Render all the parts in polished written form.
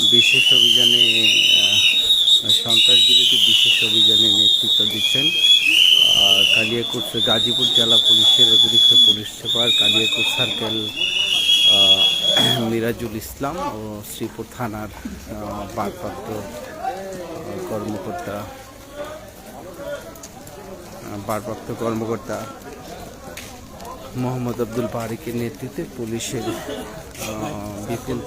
বিশেষ অভিযানে সন্ত্রাস বিরোধী বিশেষ অভিযানে নেতৃত্ব দিচ্ছেন কালিয়াকৈর গাজীপুর জেলা পুলিশের অতিরিক্ত police super Kaliakair circle Mirajul Islam ও শ্রীপুর থানার ভারপ্রাপ্ত কর্মকর্তা মোহাম্মদ আব্দুল বারিকের নেতৃত্বে পুলিশের বিপুল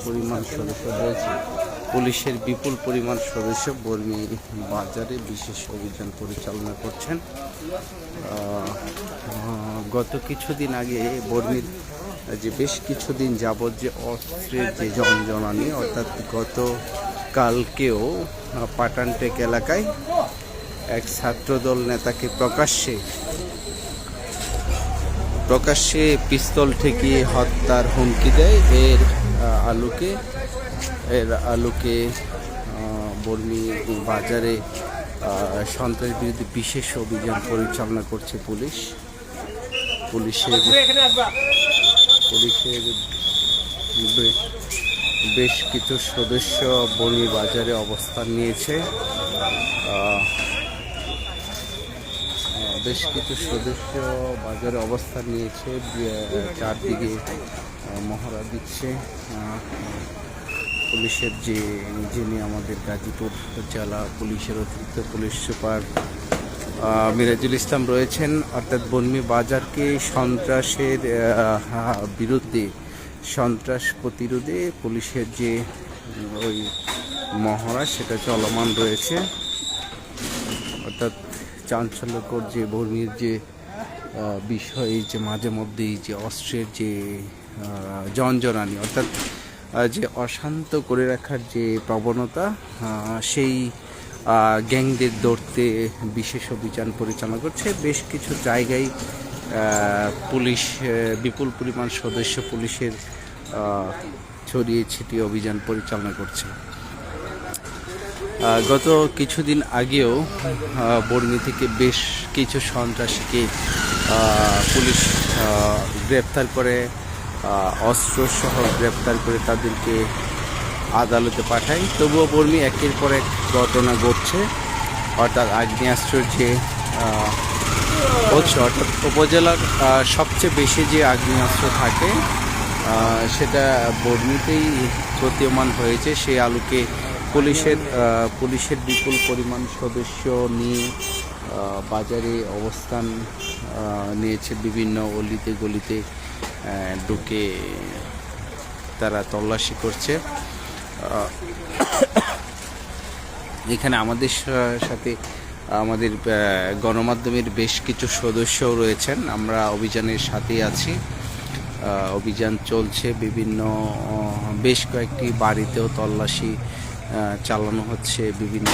পরিমাণ সদস্য বর্মী বাজারে বিশেষ অভিযান পরিচালনা করছেন। গত কিছুদিন আগে বর্মীর যে বেশ কিছুদিন যাবৎ যে অস্ত্রের যে জনজনানি, অর্থাৎ গতকালকেও পাটানটেক এলাকায় এক ছাত্রদল নেতাকে প্রকাশ্যে পিস্তল ঠেকিয়ে হত্যার হুমকি দেয়। এর আলোকে বর্মী বাজারে সন্ত্রাস বিরোধী বিশেষ অভিযান পরিচালনা করছে পুলিশের বেশ কিছু সদস্য বর্মী বাজারে অবস্থান নিয়েছে। চারদিকে মহড়া দিচ্ছে পুলিশের যিনি আমাদের গাজীপুর জেলা পুলিশের অতিরিক্ত পুলিশ সুপার মিরাজুল ইসলাম রয়েছেন। অর্থাৎ বর্মী বাজারকে সন্ত্রাস প্রতিরোধে পুলিশের যে ওই মহড়া সেটা চলমান রয়েছে। অর্থাৎ চাঞ্চল্যকর যে বর্মীর যে বিষয়, যে মাঝে মধ্যেই যে অস্ত্রের যে জনজনানি, অর্থাৎ যে অশান্ত করে রাখার যে প্রবণতা, সেই গ্যাংদের ধরতে বিশেষ অভিযান পরিচালনা করছে। বেশ কিছু জায়গায় পুলিশ বিপুল পরিমাণ সদস্য পুলিশের ছড়িয়ে ছিটিয়ে অভিযান পরিচালনা করছে। গত কিছুদিন আগেও বর্মী থেকে বেশ কিছু সন্ত্রাসীকে পুলিশ গ্রেপ্তার করে, অস্ত্রসহ গ্রেপ্তার করে তাদেরকে আদালতে পাঠায়। তবুও বর্মী একের পর এক ঘটনা ঘটছে। অর্থাৎ আগ্নেয়াস্ত্রের যে অর্থাৎ উপজেলার সবচেয়ে বেশি যে আগ্নেয়াস্ত্র থাকে সেটা বর্মীতেই প্রতীয়মান হয়েছে। সেই আলোকে পুলিশের বিপুল পরিমাণ সদস্য নিয়ে বাজারে অবস্থান নিয়েছে। বিভিন্ন অলিতে গলিতে ঢুকে তারা তল্লাশি করছে। এখানে আমাদের সাথে আমাদের গণমাধ্যমের বেশ কিছু সদস্যও রয়েছেন। আমরা অভিযানের সাথেই আছি। অভিযান চলছে, বেশ কয়েকটি বাড়িতেও তল্লাশি চালানো হচ্ছে, বিভিন্ন